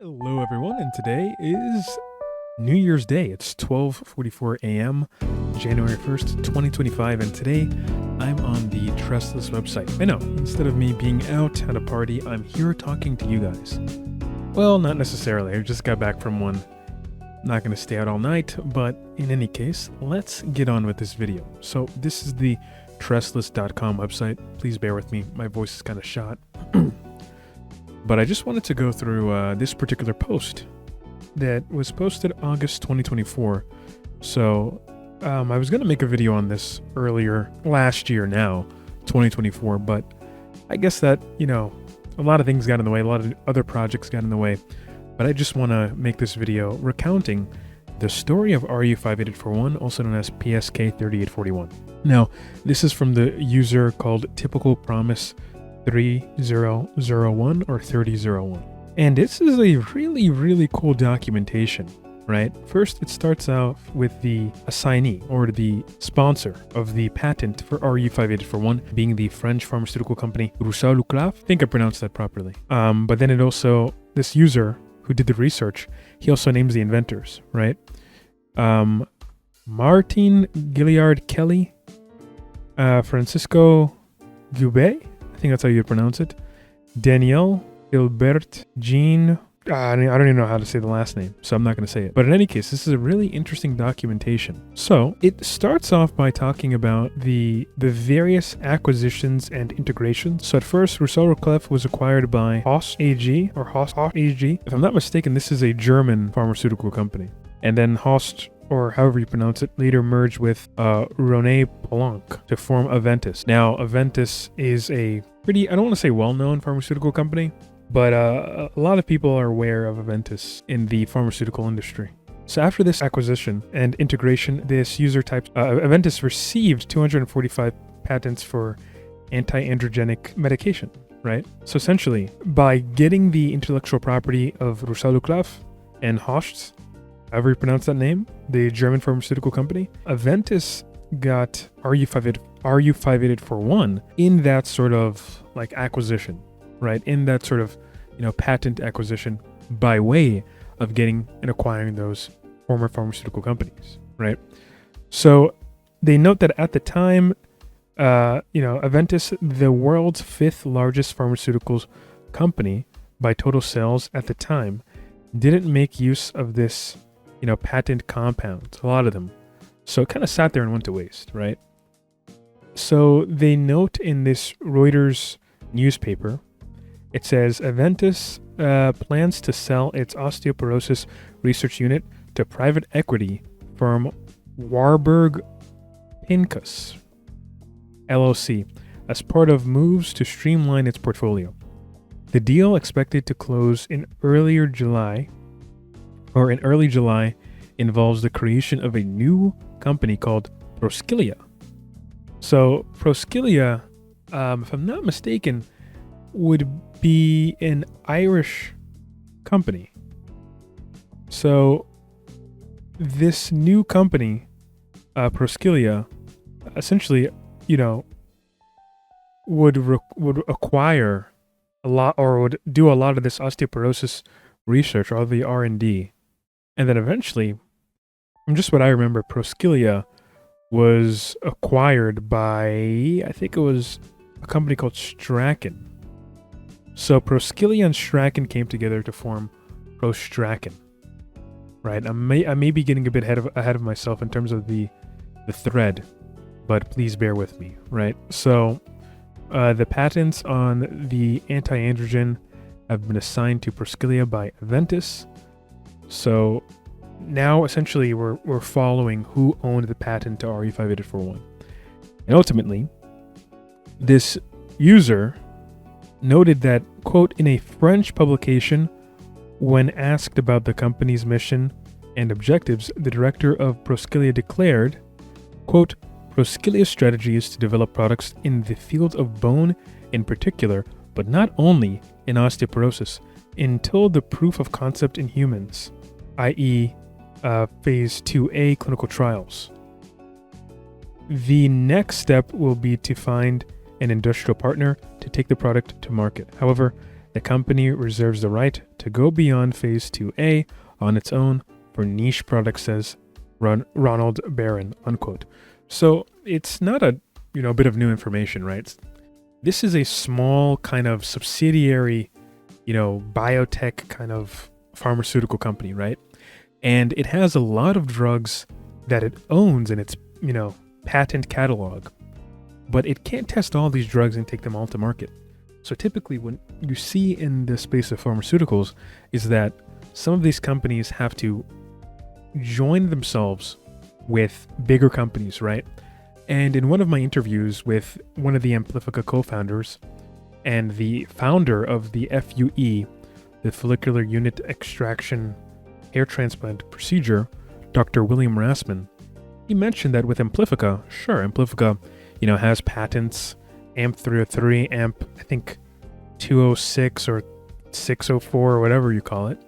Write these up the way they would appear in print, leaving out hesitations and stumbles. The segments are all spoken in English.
Hello everyone, and today is New Year's Day. It's 12:44 a.m., January 1st, 2025, and today I'm on the Trustless website. I know, instead of me being out at a party, I'm here talking to you guys. Well, not necessarily. I just got back from one. Not going to stay out all night, but in any case, let's get on with this video. So this is the Trustless.com website. Please bear with me. My voice is kind of shot. But I just wanted to go through this particular post that was posted August 2024. So I was going to make a video on this earlier last year now, 2024, but I guess that, a lot of things got in the way, a lot of other projects got in the way, but I just want to make this video recounting the story of RU58841, also known as PSK3841. Now, this is from the user called Typical Promise 3001 or 3001. And this is a really cool documentation, right? First, it starts out with the assignee or the sponsor of the patent for RU58841 being the French pharmaceutical company RU58841. I think I pronounced that properly. But then this user who did the research, he also names the inventors, right? Martin Gilliard Kelly, Francisco Gubet, I think that's how you pronounce it. Danielle Hilbert Jean. I don't even know how to say the last name, so I'm not going to say it. But in any case, this is a really interesting documentation. So it starts off by talking about the various acquisitions and integrations. So at first, RU58841 was acquired by Host AG or Host AG. If I'm not mistaken, this is a German pharmaceutical company. And then Host, or however you pronounce it, later merged with René Poulenc to form Aventis. Now, Aventis is a pretty, I don't want to say well-known pharmaceutical company, but a lot of people are aware of Aventis in the pharmaceutical industry. So after this acquisition and integration, this user type, Aventis received 245 patents for anti-androgenic medication, right? So essentially, by getting the intellectual property of RU58841 and Host, however you pronounce that name, the German pharmaceutical company, Aventis got RU58841 in that sort of like acquisition, right? In that sort of, patent acquisition by way of getting and acquiring those former pharmaceutical companies, right? So they note that at the time, Aventis, the world's 5th largest pharmaceuticals company by total sales at the time, didn't make use of this patent compounds, a lot of them. So it kind of sat there and went to waste, right? So they note in this Reuters newspaper, it says Aventis plans to sell its osteoporosis research unit to private equity firm Warburg Pincus LLC as part of moves to streamline its portfolio. The deal expected to close in early July involves the creation of a new company called Proskelia. So Proskelia, if I'm not mistaken, would be an Irish company. So this new company, Proskelia, essentially, would acquire a lot, or would do a lot of this osteoporosis research, or the R&D. And then eventually, from just what I remember, Proskelia was acquired by, I think it was a company called Strachan. So Proskelia and Strachan came together to form Prostracan, right? I may be getting a bit ahead of myself in terms of the thread, but please bear with me, right? So the patents on the anti-androgen have been assigned to Proskelia by Aventis. So now essentially we're following who owned the patent to RU58841. And ultimately, this user noted that, quote, in a French publication, when asked about the company's mission and objectives, the director of Proskelia declared, quote, Proskelia's strategy is to develop products in the field of bone in particular, but not only in osteoporosis, until the proof of concept in humans, i.e. Phase 2A clinical trials. The next step will be to find an industrial partner to take the product to market. However, The company reserves the right to go beyond phase 2A on its own for niche products, says Ronald Barron, unquote. So it's not a bit of new information, right? This is a small kind of subsidiary, biotech kind of pharmaceutical company, right? And it has a lot of drugs that it owns in its, patent catalog. But it can't test all these drugs and take them all to market. So typically what you see in the space of pharmaceuticals is that some of these companies have to join themselves with bigger companies, right? And in one of my interviews with one of the Amplifica co-founders and the founder of the FUE, the follicular unit extraction hair transplant procedure, Dr. William Rassman, he mentioned that with Amplifica, Amplifica, has patents, AMP303, I think 206 or 604 or whatever you call it,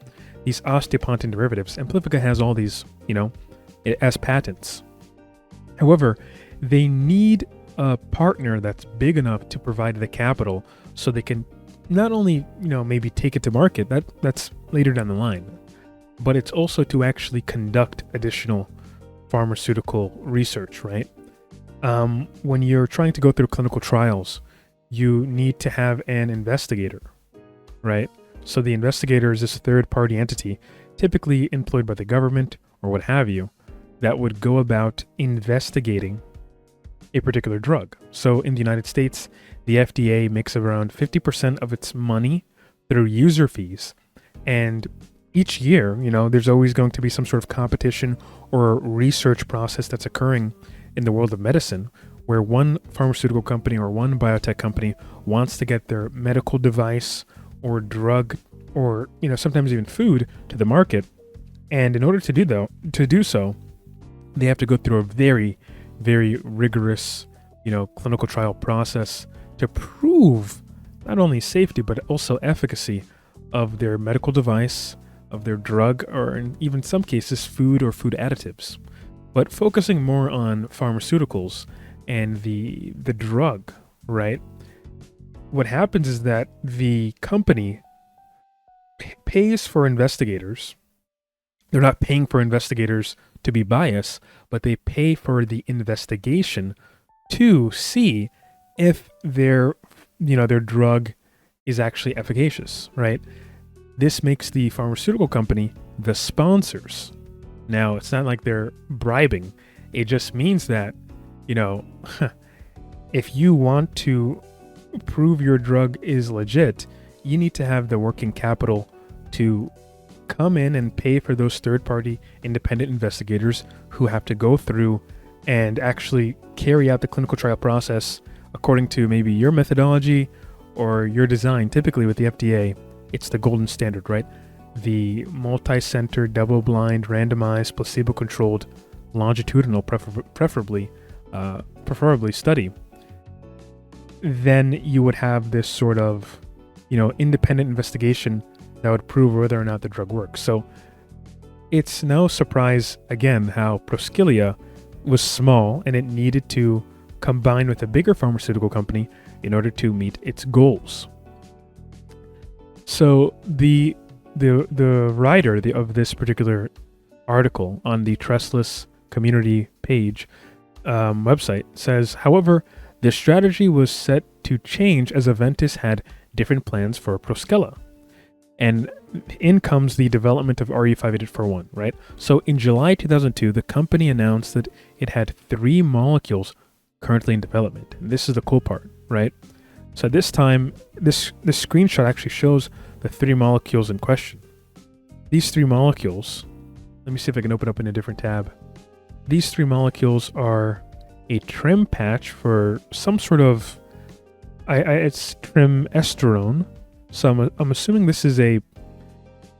these osteopontin derivatives. Amplifica has all these, as patents. However, they need a partner that's big enough to provide the capital so they can not only, maybe take it to market, that's later down the line, but it's also to actually conduct additional pharmaceutical research, right? When you're trying to go through clinical trials, you need to have an investigator, right? So the investigator is this third-party entity, typically employed by the government or what have you, that would go about investigating a particular drug. So in the United States, the FDA makes around 50% of its money through user fees. And each year, there's always going to be some sort of competition or research process that's occurring in the world of medicine, where one pharmaceutical company or one biotech company wants to get their medical device or drug or sometimes even food to the market. And in order to do so, they have to go through a very, very rigorous, clinical trial process to prove not only safety but also efficacy of their medical device, of their drug, or in even some cases food or food additives. But focusing more on pharmaceuticals and the drug, right? What happens is that the company pays for investigators. They're not paying for investigators to be biased, but they pay for the investigation to see if their drug is actually efficacious, right? This makes the pharmaceutical company the sponsors. Now, it's not like they're bribing. It just means that, if you want to prove your drug is legit, you need to have the working capital to come in and pay for those third-party independent investigators who have to go through and actually carry out the clinical trial process according to maybe your methodology or your design. Typically with the FDA, it's the golden standard, right? The multi-center, double-blind, randomized, placebo-controlled, longitudinal, preferably study. Then you would have this sort of, independent investigation that would prove whether or not the drug works. So it's no surprise, again, how Proskelia was small and it needed to combine with a bigger pharmaceutical company in order to meet its goals. So the writer of this particular article on the Trestless community page website says, however, the strategy was set to change as Aventis had different plans for Proskelia. And in comes the development of RU58841, right? So in July 2002, the company announced that it had 3 molecules currently in development. And this is the cool part, right? So this time, this screenshot actually shows the 3 molecules in question. These 3 molecules, let me see if I can open up in a different tab. These 3 molecules are a trim patch for some sort of, it's trimesterone. So I'm assuming this is a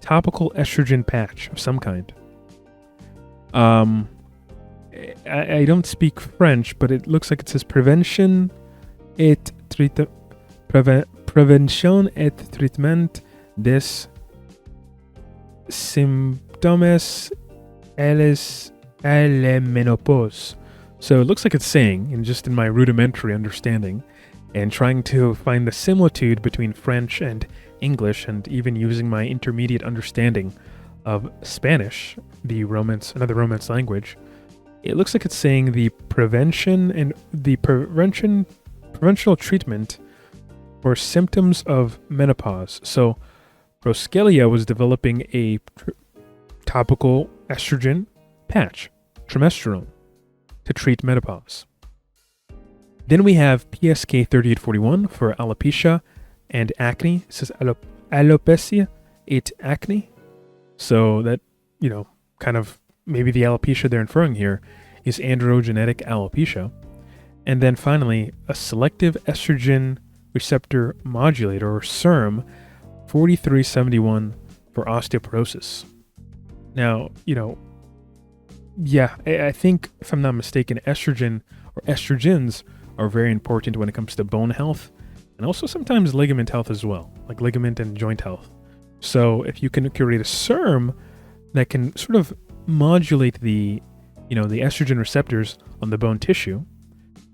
topical estrogen patch of some kind. I don't speak French, but it looks like it says prevention et traitement des symptômes à la ménopause. So it looks like it's saying, and just in my rudimentary understanding, and trying to find the similitude between French and English and even using my intermediate understanding of Spanish, another Romance language, it looks like it's saying the preventional treatment for symptoms of menopause. So Proskelia was developing a topical estrogen patch, trimesterone, to treat menopause. Then we have PSK3841 for alopecia and acne. It says alopecia et acne. So that, kind of maybe the alopecia they're inferring here is androgenetic alopecia. And then finally, a selective estrogen receptor modulator, or SERM, 4371 for osteoporosis. Now, I think, if I'm not mistaken, estrogen or estrogens are very important when it comes to bone health and also sometimes ligament health as well, like ligament and joint health. So if you can create a SERM that can sort of modulate the estrogen receptors on the bone tissue,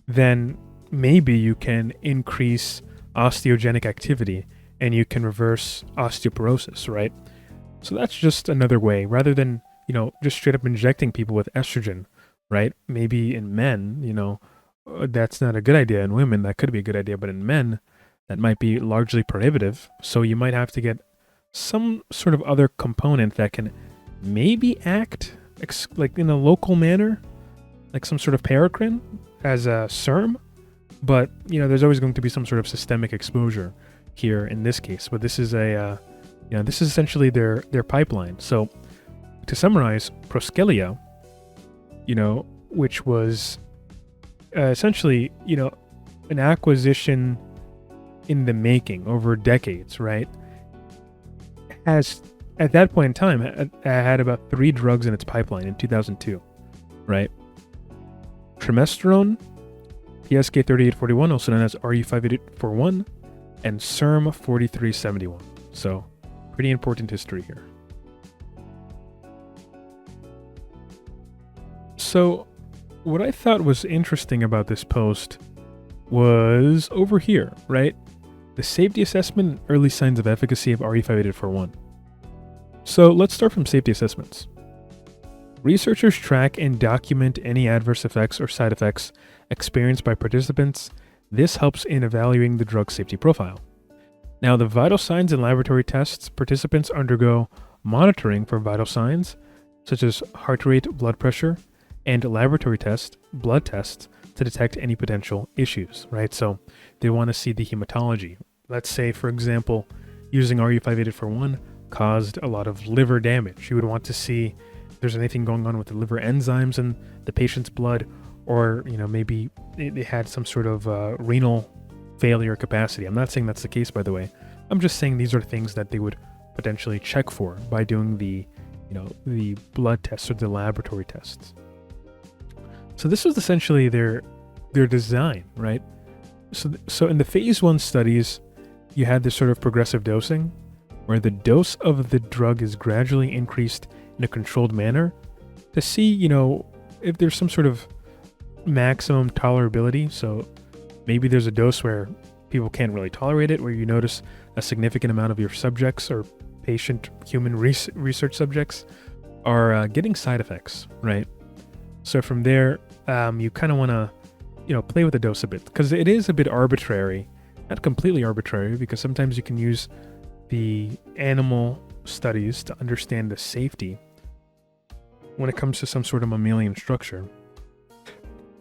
then maybe you can increase osteogenic activity and you can reverse osteoporosis, right? So that's just another way, rather than, just straight up injecting people with estrogen, right? Maybe in men, that's not a good idea. In women, that could be a good idea, but in men, that might be largely prohibitive. So you might have to get some sort of other component that can maybe act like in a local manner, like some sort of paracrine as a SERM, but there's always going to be some sort of systemic exposure here in this case. But this is this is essentially their pipeline. So to summarize, Proskelia, which was essentially an acquisition in the making over decades, right? Has at that point in time had about 3 drugs in its pipeline in 2002, right? Trimesterone, PSK3841, also known as RU58841, and SERM 4371. So, pretty important history here. So, what I thought was interesting about this post was over here, right? The safety assessment and early signs of efficacy of RU58841. So let's start from safety assessments. Researchers track and document any adverse effects or side effects experienced by participants. This helps in evaluating the drug safety profile. Now, the vital signs and laboratory tests, participants undergo monitoring for vital signs, such as heart rate, blood pressure, and laboratory tests, blood tests, to detect any potential issues, right? So they want to see the hematology. Let's say, for example, using RU58841 caused a lot of liver damage. You would want to see if there's anything going on with the liver enzymes in the patient's blood, or maybe they had some sort of renal failure capacity. I'm not saying that's the case, by the way. I'm just saying these are things that they would potentially check for by doing the blood tests or the laboratory tests. So this was essentially their design, right? So in the phase 1 studies, you had this sort of progressive dosing, where the dose of the drug is gradually increased in a controlled manner to see, if there's some sort of maximum tolerability. So maybe there's a dose where people can't really tolerate it, where you notice a significant amount of your subjects or patient human research subjects are getting side effects, right? So from there, you kind of want to, play with the dose a bit, because it is a bit arbitrary, not completely arbitrary, because sometimes you can use the animal studies to understand the safety when it comes to some sort of mammalian structure.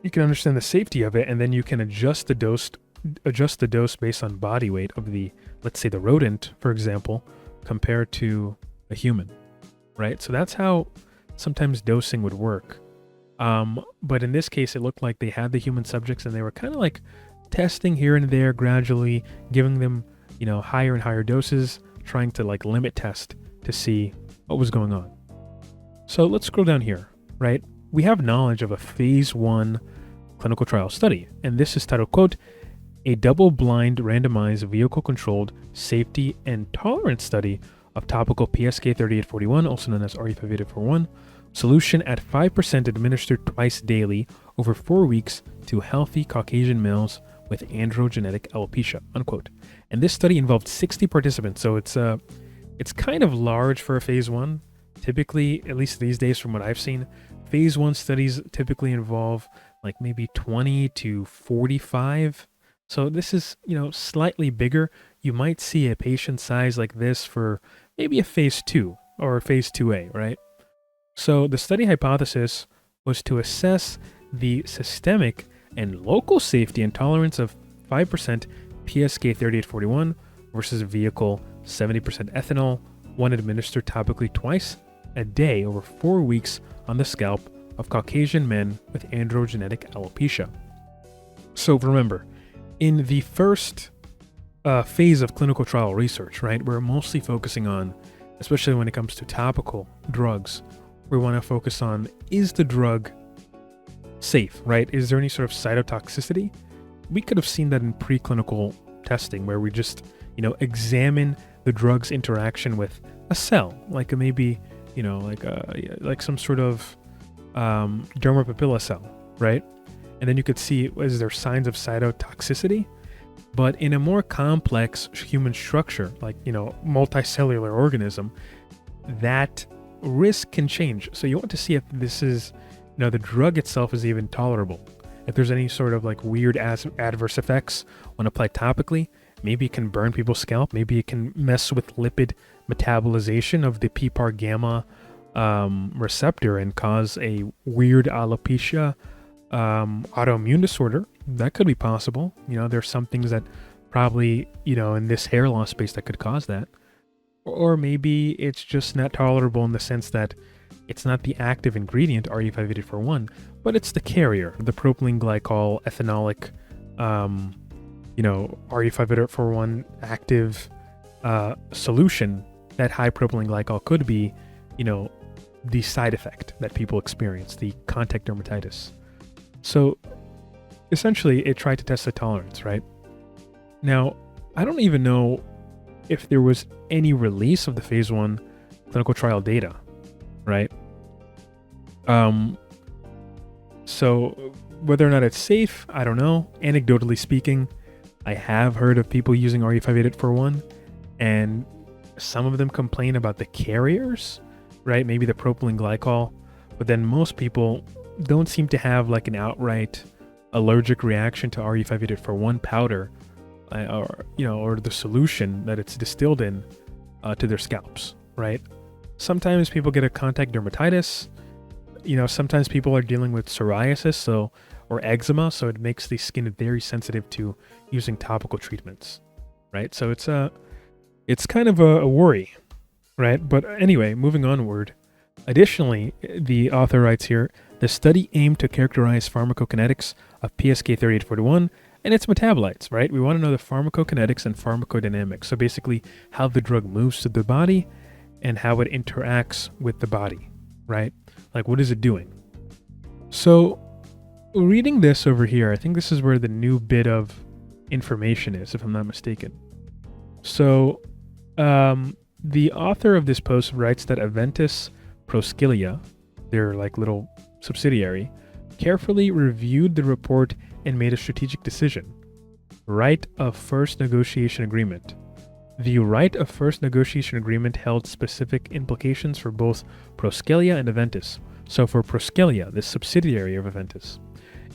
You can understand the safety of it, and then you can adjust the dose based on body weight of the, let's say, the rodent, for example, compared to a human, right? So that's how sometimes dosing would work. But in this case, it looked like they had the human subjects and they were kind of like testing here and there, gradually giving them, higher and higher doses, trying to like limit test to see what was going on. So let's scroll down here, right? We have knowledge of a phase 1 clinical trial study, and this is titled, quote, a double-blind randomized vehicle-controlled safety and tolerance study of topical PSK3841, also known as RU58841, solution at 5% administered twice daily over 4 weeks to healthy Caucasian males with androgenetic alopecia, unquote. And this study involved 60 participants, so it's kind of large for a phase 1. Typically, at least these days from what I've seen, phase 1 studies typically involve like maybe 20 to 45. So this is, slightly bigger. You might see a patient size like this for maybe a phase 2 or a phase 2A, right? So the study hypothesis was to assess the systemic and local safety and tolerance of 5% PSK3841 versus vehicle 70% ethanol, one administered topically twice a day over 4 weeks on the scalp of Caucasian men with androgenetic alopecia. So remember, in the first phase of clinical trial research, right, we're mostly focusing on, especially when it comes to topical drugs, we want to focus on, is the drug safe, right? Is there any sort of cytotoxicity? We could have seen that in preclinical testing where we just, examine the drug's interaction with a cell, like maybe, like some sort of dermal papilla cell, right? And then you could see, is there signs of cytotoxicity? But in a more complex human structure, like, multicellular organism, that risk can change. So you want to see if this is, the drug itself is even tolerable. If there's any sort of like weird adverse effects when applied topically, maybe it can burn people's scalp. Maybe it can mess with lipid metabolization of the PPAR gamma receptor and cause a weird alopecia autoimmune disorder. That could be possible. There's some things that probably, in this hair loss space that could cause that. Or maybe it's just not tolerable in the sense that it's not the active ingredient, RU58841, but it's the carrier, the propylene glycol ethanolic, RU58841 active solution. That high propylene glycol could be, the side effect that people experience, the contact dermatitis. So essentially, it tried to test the tolerance, right? Now, I don't even know if there was any release of the phase 1 clinical trial data, right? So whether or not it's safe, I don't know. Anecdotally speaking, I have heard of people using RU58841, and some of them complain about the carriers, right? Maybe the propylene glycol, but then most people don't seem to have like an outright allergic reaction to RU58841 powder, or the solution that it's distilled in to their scalps, right? Sometimes people get a contact dermatitis. Sometimes people are dealing with psoriasis, or eczema, so it makes the skin very sensitive to using topical treatments, right? So it's kind of a worry, right? But anyway, moving onward. Additionally, the author writes here, the study aimed to characterize pharmacokinetics of PSK3841 and its metabolites, right? We want to know the pharmacokinetics and pharmacodynamics. So basically how the drug moves to the body and how it interacts with the body, right? Like, what is it doing? So reading this over here, I think this is where the new bit of information is, if I'm not mistaken. So the author of this post writes that Aventis Proskelia, their like little subsidiary, carefully reviewed the report and made a strategic decision. Right of first negotiation agreement. The right of first negotiation agreement held specific implications for both Proskelia and Aventis. So for Proskelia, this subsidiary of Aventis,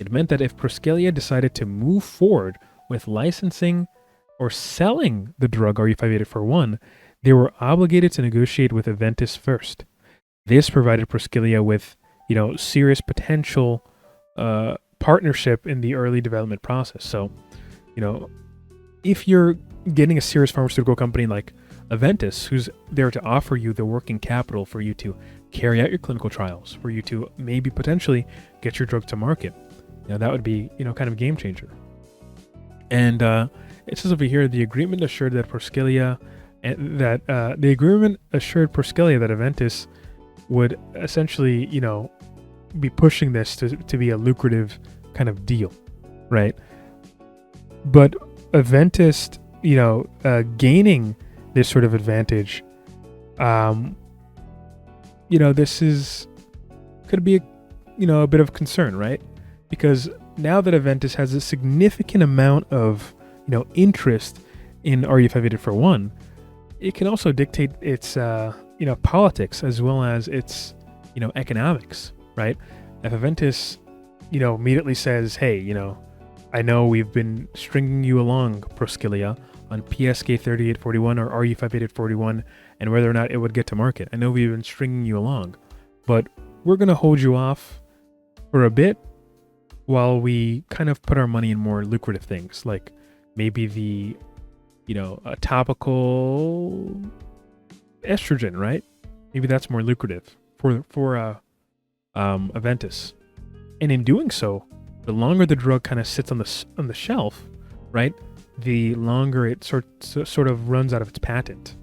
it meant that if Proskelia decided to move forward with licensing or selling the drug RU58841, they were obligated to negotiate with Aventis first. This provided Proskelia with, serious potential partnership in the early development process. So, if you're getting a serious pharmaceutical company like Aventis, who's there to offer you the working capital for you to carry out your clinical trials, for you to maybe potentially get your drug to market, that would be, kind of a game changer. And it says over here, the agreement assured that Proskelia, that Aventis would essentially, be pushing this to be a lucrative kind of deal, right? But Aventis, gaining this sort of advantage, this could be a bit of concern, right? Because now that Aventis has a significant amount of interest in RU58841, it can also dictate its politics as well as its economics, right? If Aventis immediately says, hey, I know we've been stringing you along, Proskelia, on PSK3841 or RU58841 and whether or not it would get to market. I know we've been stringing you along, but we're going to hold you off for a bit while we kind of put our money in more lucrative things, like maybe the, a topical estrogen, right? Maybe that's more lucrative for Aventis. And in doing so, the longer the drug kind of sits on the shelf, right, the longer it sort of runs out of its patent.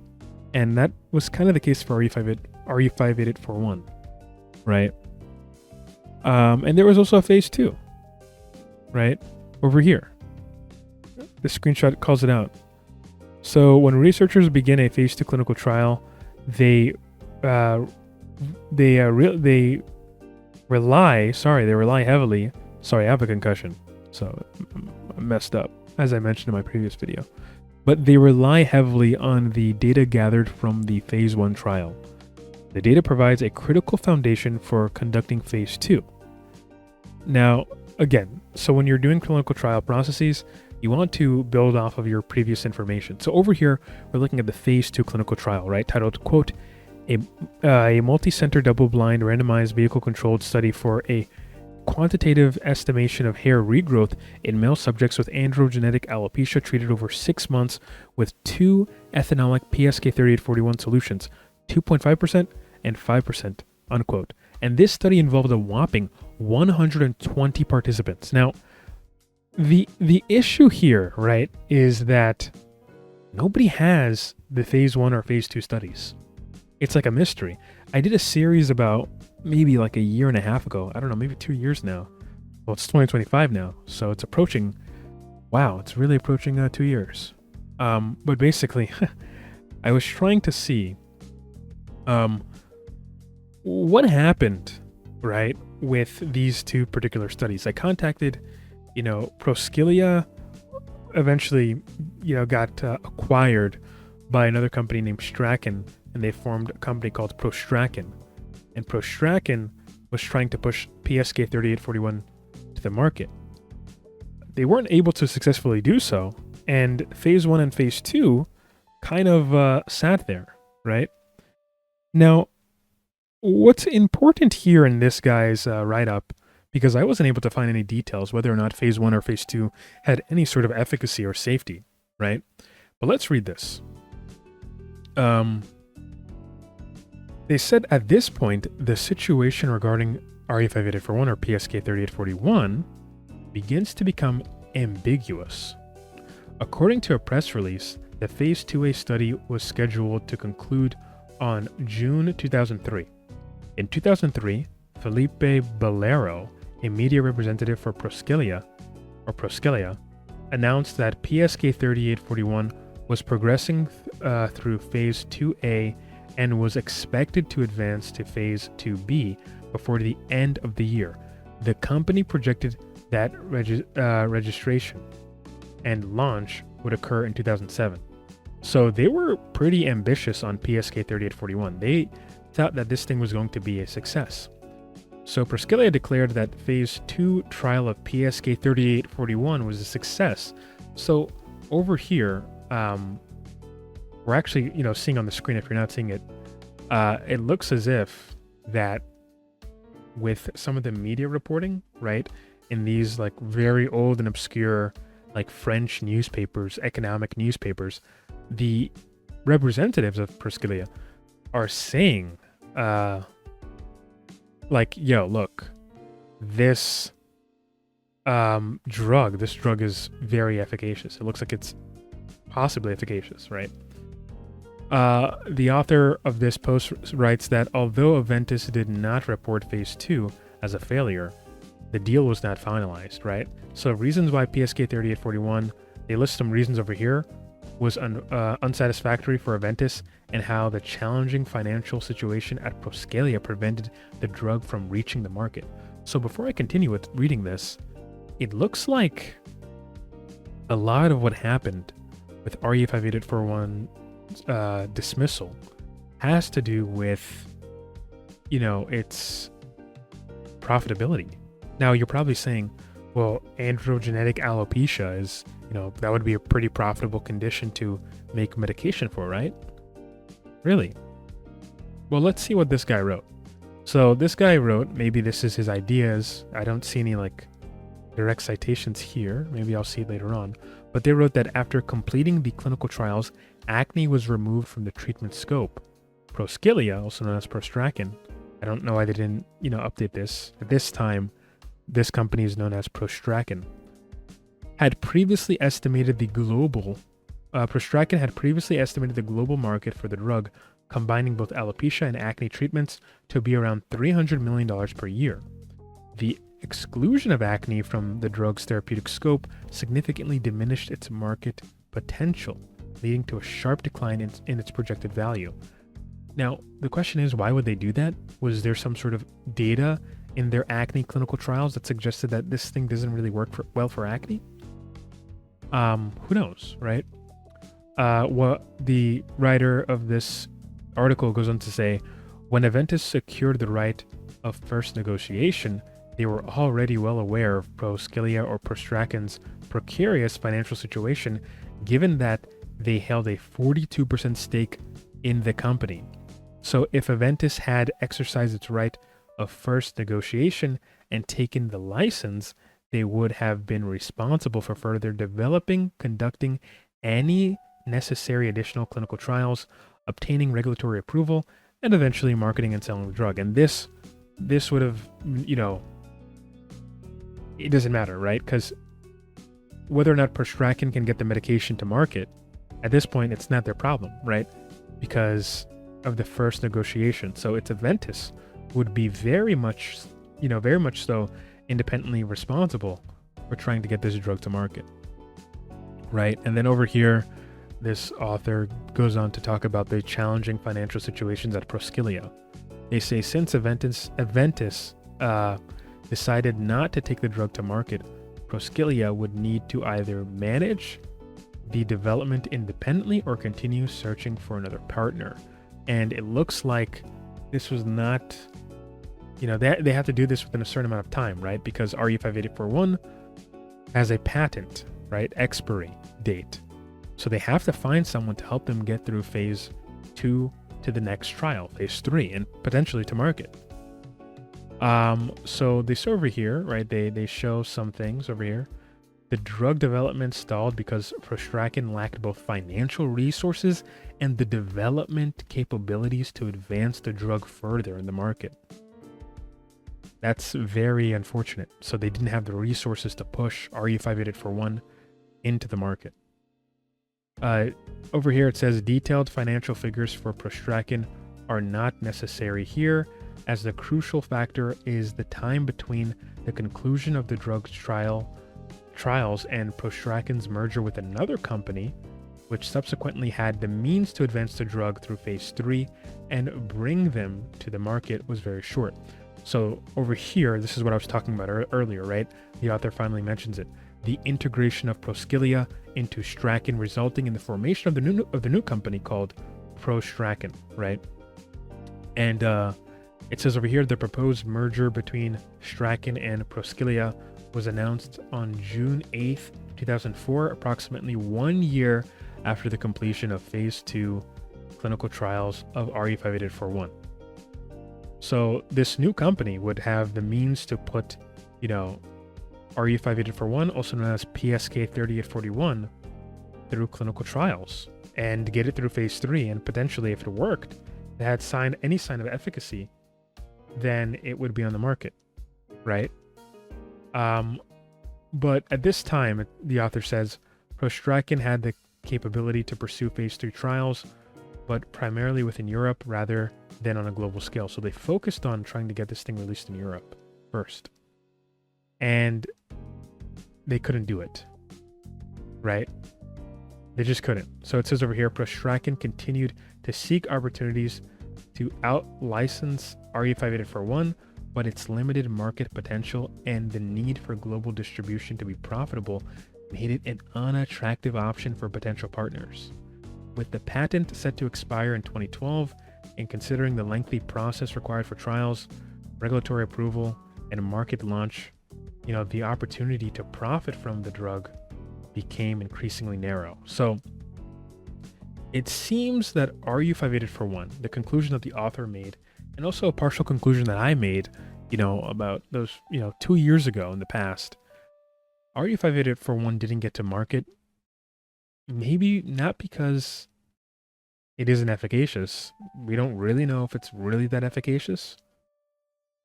And that was kind of the case for RU58841, right? And there was also a phase 2, right, over here. The screenshot calls it out. So when researchers begin a phase 2 clinical trial, they rely heavily. Sorry, I have a concussion, so I messed up, as I mentioned in my previous video. But they rely heavily on the data gathered from the phase 1 trial. The data provides a critical foundation for conducting phase 2. Now, again, so when you're doing clinical trial processes, you want to build off of your previous information. So over here, we're looking at the phase 2 clinical trial, right? Titled, quote, a multi-center double-blind randomized vehicle-controlled study for a quantitative estimation of hair regrowth in male subjects with androgenetic alopecia treated over 6 months with 2 ethanolic PSK3841 solutions, 2.5% and 5%, unquote. And this study involved a whopping 120 participants. Now, the issue here, right, is that nobody has the phase 1 or phase 2 studies. It's like a mystery. I did a series about maybe like a year and a half ago. I don't know, maybe 2 years now. Well, it's 2025 now, so it's approaching. Wow, it's really approaching 2 years. But basically, I was trying to see what happened, right, with these 2 particular studies. I contacted, Proskelia. Eventually, got acquired by another company named Strachan, and they formed a company called Prostracan. And Prostracan was trying to push PSK3841 to the market. They weren't able to successfully do so, and phase 1 and phase 2 kind of sat there, right? Now, what's important here in this guy's write-up, because I wasn't able to find any details whether or not phase 1 or phase 2 had any sort of efficacy or safety, right? But let's read this. They said at this point, the situation regarding RU58841 or PSK3841 begins to become ambiguous. According to a press release, the phase 2A study was scheduled to conclude on June 2003. In 2003, Felipe Bolero, a media representative for Proskelia, announced that PSK3841 was progressing through phase 2A and was expected to advance to phase 2B before the end of the year. The company projected that registration and launch would occur in 2007. So they were pretty ambitious on PSK3841. They thought that this thing was going to be a success. So Proskelia declared that phase 2 trial of PSK3841 was a success. So over here, we're actually, seeing on the screen, if you're not seeing it, it looks as if that with some of the media reporting, right, in these like very old and obscure like French newspapers, economic newspapers, the representatives of Proskelia are saying, like, yo, look, this drug is very efficacious. It looks like it's possibly efficacious, right? The author of this post writes that although Aventis did not report phase 2 as a failure, the deal was not finalized, right? So reasons why PSK3841, they list some reasons over here, was unsatisfactory for Aventis, and how the challenging financial situation at Proskelia prevented the drug from reaching the market. So before I continue with reading this, it looks like a lot of what happened with RU58841 dismissal has to do with, its profitability. Now, you're probably saying, well, androgenetic alopecia is, that would be a pretty profitable condition to make medication for, right? Really? Well, let's see what this guy wrote. So this guy wrote, maybe this is his ideas. I don't see any direct citations here. Maybe I'll see it later on. But they wrote that after completing the clinical trials, acne was removed from the treatment scope. Proskelia, also known as Prostrakin, I don't know why they didn't, update this. At this time, this company is known as Prostrakin. Had previously estimated the global market for the drug, combining both alopecia and acne treatments, to be around $300 million per year. The exclusion of acne from the drug's therapeutic scope significantly diminished its market potential, leading to a sharp decline in its projected value. Now, the question is, why would they do that? Was there some sort of data in their acne clinical trials that suggested that this thing doesn't really work well for acne? Who knows, right? What the writer of this article goes on to say, when Aventis secured the right of first negotiation, they were already well aware of Proskelia or Prostrakin's precarious financial situation, given that they held a 42% stake in the company. So if Aventis had exercised its right of first negotiation and taken the license, they would have been responsible for further developing, conducting any necessary additional clinical trials, obtaining regulatory approval, and eventually marketing and selling the drug. And this would have, it doesn't matter, right? Because whether or not Prostrakin can get the medication to market, at this point, it's not their problem, right? Because of the first negotiation. So it's Aventis would be very much so independently responsible for trying to get this drug to market, right? And then over here, this author goes on to talk about the challenging financial situations at Proskelia. They say since Aventis decided not to take the drug to market, Proskelia would need to either manage the development independently or continue searching for another partner. And it looks like this was not, they have to do this within a certain amount of time, right? Because RU58841 has a patent, right? Expiry date. So they have to find someone to help them get through phase 2 to the next trial, phase 3, and potentially to market. So this over here, right? They show some things over here. The drug development stalled because Prostrakin lacked both financial resources and the development capabilities to advance the drug further in the market. That's very unfortunate. So they didn't have the resources to push RU58841 into the market. Over here it says detailed financial figures for Prostrakin are not necessary here, as the crucial factor is the time between the conclusion of the drug's trials and Prostrakin's merger with another company, which subsequently had the means to advance the drug through phase 3 and bring them to the market, was very short. So over here, this is what I was talking about earlier, right? The author finally mentions it. The integration of Proskelia into Strakin, resulting in the formation of the new company called Prostrakin, right? And it says over here, the proposed merger between Strakin and Proskelia was announced on June 8th, 2004, approximately 1 year after the completion of phase 2 clinical trials of RU58841. So this new company would have the means to put, RU58841, also known as PSK3841, through clinical trials and get it through phase 3. And potentially, if it worked, it had any sign of efficacy, then it would be on the market, right? But at this time, the author says, Prostrakin had the capability to pursue phase 3 trials, but primarily within Europe rather than on a global scale. So they focused on trying to get this thing released in Europe first. And they couldn't do it, right? They just couldn't. So it says over here, Prostrakin continued to seek opportunities to out-license RU58841, but its limited market potential and the need for global distribution to be profitable made it an unattractive option for potential partners. With the patent set to expire in 2012, and considering the lengthy process required for trials, regulatory approval, and market launch, the opportunity to profit from the drug became increasingly narrow. So it seems that RU58841, the conclusion that the author made, and also a partial conclusion that I made, about those, 2 years ago in the past, RU58841 didn't get to market. Maybe not because it isn't efficacious. We don't really know if it's really that efficacious.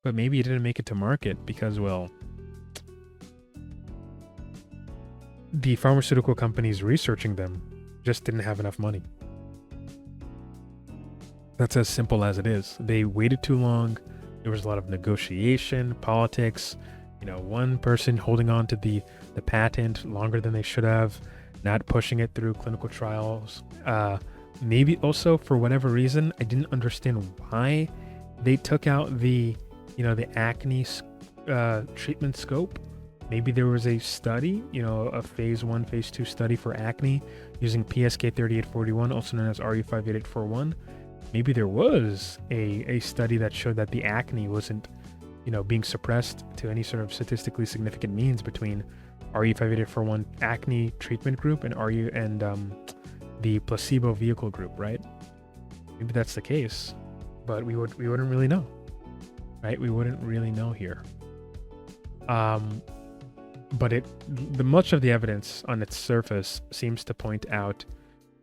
But maybe it didn't make it to market because, well, the pharmaceutical companies researching them just didn't have enough money. That's as simple as it is. They waited too long. There was a lot of negotiation, politics, one person holding on to the patent longer than they should have, not pushing it through clinical trials. Maybe also, for whatever reason, I didn't understand why they took out the acne treatment scope. Maybe there was a study, a phase 1, phase 2 study for acne using PSK3841, also known as RU58841. Maybe there was a study that showed that the acne wasn't, being suppressed to any sort of statistically significant means between RU58841 acne treatment group and the placebo vehicle group, right? Maybe that's the case, but we wouldn't really know, right? We wouldn't really know here. But the much of the evidence on its surface seems to point out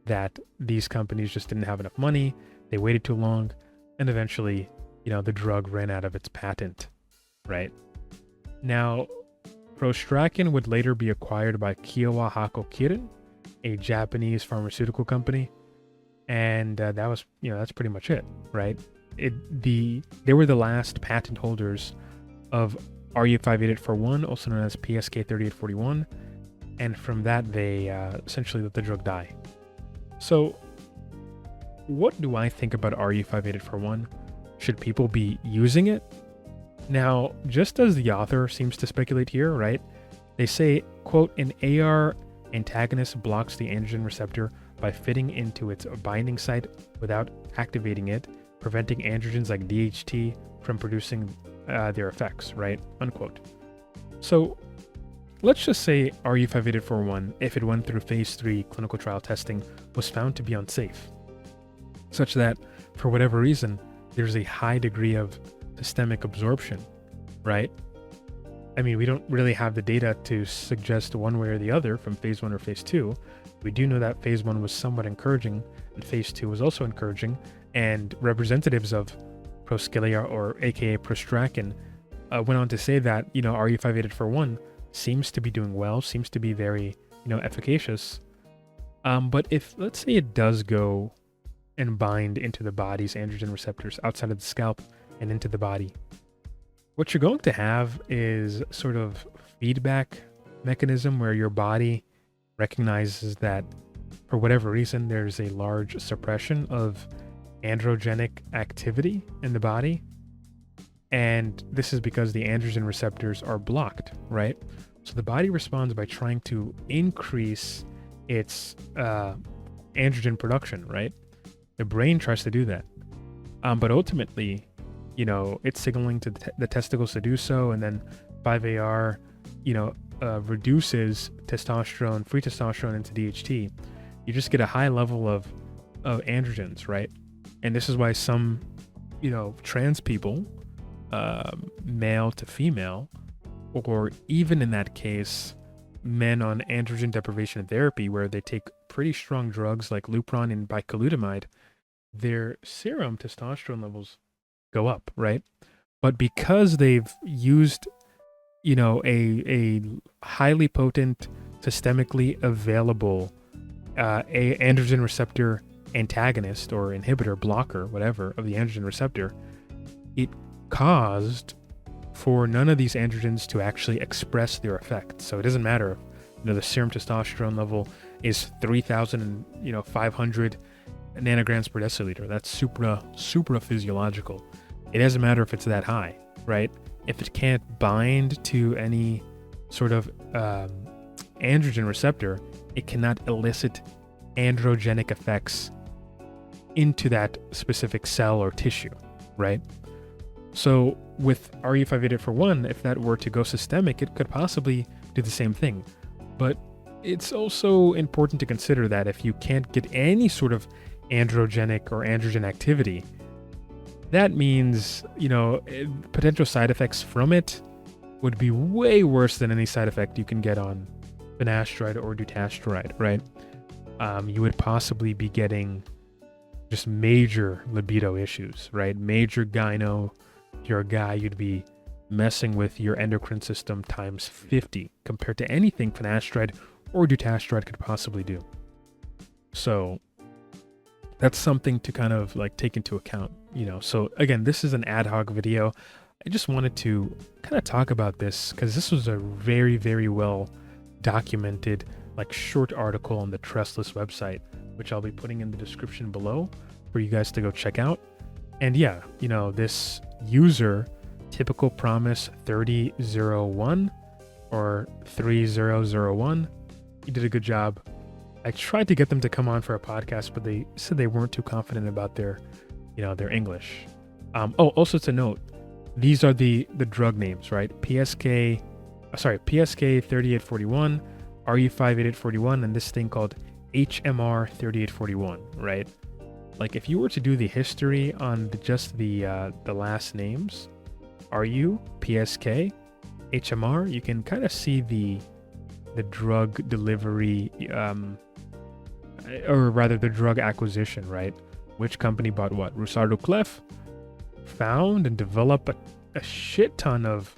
that these companies just didn't have enough money. They waited too long, and eventually, the drug ran out of its patent, right? Now, Proskelia would later be acquired by Kyowa Hakko Kirin, a Japanese pharmaceutical company, and that was, that's pretty much it, right? They were the last patent holders of RU58841, also known as PSK3841, and from that they essentially let the drug die. So, what do I think about RU58841? Should people be using it? Now, just as the author seems to speculate here, right? They say, quote, an AR antagonist blocks the androgen receptor by fitting into its binding site without activating it, preventing androgens like DHT from producing their effects, right? Unquote. So let's just say RU58841, if it went through phase 3 clinical trial testing, was found to be unsafe, such that for whatever reason, there's a high degree of systemic absorption, right? I mean, we don't really have the data to suggest one way or the other from phase 1 or phase 2. We do know that phase 1 was somewhat encouraging, and phase 2 was also encouraging, and representatives of Proskelia, or aka Proskelia, went on to say that, RU58841 seems to be doing well, seems to be very, efficacious. But if, let's say, it does go and bind into the body's androgen receptors outside of the scalp and into the body, what you're going to have is sort of feedback mechanism where your body recognizes that for whatever reason there's a large suppression of androgenic activity in the body, and this is because the androgen receptors are blocked, right? So the body responds by trying to increase its androgen production, right? The brain tries to do that, but ultimately, it's signaling to the testicles to do so, and then 5AR, reduces testosterone, free testosterone into DHT. You just get a high level of androgens, right? And this is why some, trans people, male to female, or even in that case, men on androgen deprivation therapy, where they take pretty strong drugs like Lupron and bicalutamide, their serum testosterone levels go up, right? But because they've used, a highly potent, systemically available a androgen receptor antagonist or inhibitor, blocker, whatever, of the androgen receptor, it caused for none of these androgens to actually express their effect. So it doesn't matter if, the serum testosterone level is 3,500 nanograms per deciliter. That's supra physiological. It doesn't matter if it's that high, right? If it can't bind to any sort of androgen receptor, it cannot elicit androgenic effects into that specific cell or tissue, right? So with RU58841, if that were to go systemic, it could possibly do the same thing. But it's also important to consider that if you can't get any sort of androgenic or androgen activity, that means, potential side effects from it would be way worse than any side effect you can get on finasteride or dutasteride, right? You would possibly be getting just major libido issues, right? Major gyno. If you're a guy, you'd be messing with your endocrine system times 50 compared to anything finasteride or dutasteride could possibly do. So that's something to kind of like take into account, So again, this is an ad hoc video. I just wanted to kind of talk about this because this was a very, very well documented, like short article on the Trestless website, which I'll be putting in the description below for you guys to go check out. And yeah, this user, typical promise 3001 or 3001, he did a good job. I tried to get them to come on for a podcast, but they said they weren't too confident about their English. Also to note, these are the drug names, right? PSK 3841, RU58841, and this thing called HMR 3841, right? Like if you were to do the history on just the last names, RU, PSK, HMR, you can kind of see the drug delivery, or rather the drug acquisition, right? Which company bought what? Pharmaceutical found and developed a shit ton of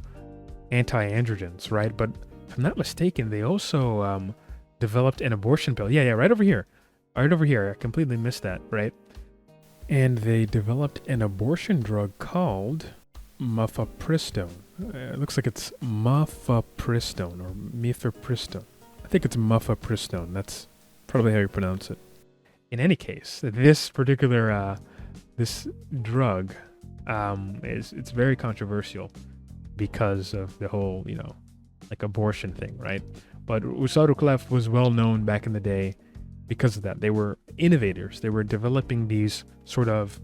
anti-androgens, right? But if I'm not mistaken, they also developed an abortion pill. Yeah, right over here. Right over here. I completely missed that, right? And they developed an abortion drug called mifepristone. It looks like it's mifepristone or mifepristone. I think it's mifepristone. That's probably how you pronounce it. In any case, this particular this drug it's very controversial because of the whole like abortion thing, right? But Pharmaceutical was well known back in the day because of that. They were innovators. They were developing these sort of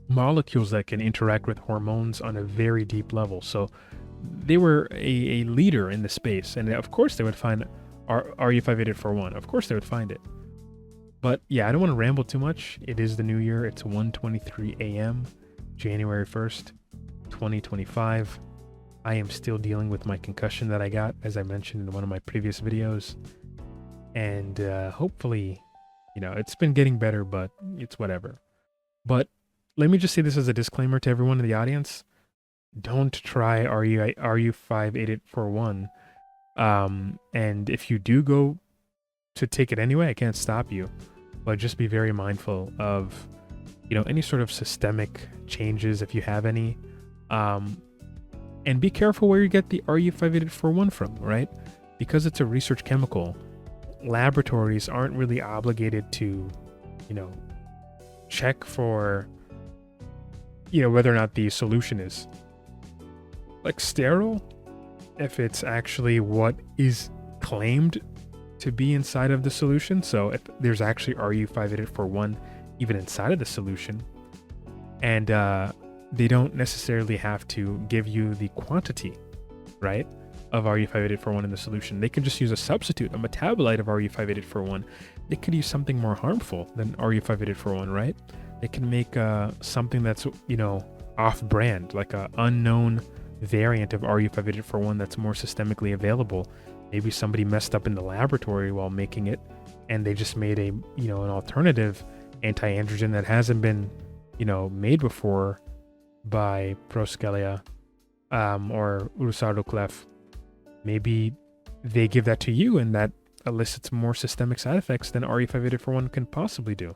molecules that can interact with hormones on a very deep level. So they were a leader in the space, and of course they would find RU58841. Of course they would find it. But yeah, I don't want to ramble too much. It is the new year. It's 1:23 a.m., January 1st, 2025. I am still dealing with my concussion that I got, as I mentioned in one of my previous videos. And hopefully, it's been getting better, but it's whatever. But let me just say this as a disclaimer to everyone in the audience. Don't try RU58841. And if you do go to take it anyway, I can't stop you. But just be very mindful of, any sort of systemic changes if you have any. And be careful where you get the RU58841 from, right? Because it's a research chemical, laboratories aren't really obligated to, check for, whether or not the solution is like sterile, if it's actually what is claimed to be inside of the solution. So if there's actually RU58841 even inside of the solution, and they don't necessarily have to give you the quantity, right, of RU58841 in the solution. They can just use a substitute, a metabolite of RU58841. They could use something more harmful than RU58841, right? They can make something that's, off-brand, like a unknown variant of RU58841 that's more systemically available. Maybe somebody messed up in the laboratory while making it, and they just made an alternative anti-androgen that hasn't been, made before by Proskelia or Pharmaceutical. Maybe they give that to you, and that elicits more systemic side effects than RU58841 can possibly do.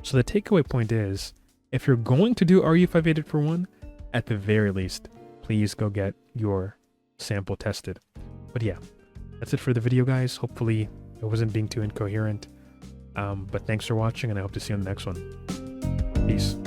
So the takeaway point is, if you're going to do RU58841, at the very least, please go get your sample tested. But yeah, that's it for the video, guys. Hopefully it wasn't being too incoherent. But thanks for watching, and I hope to see you on the next one. Peace.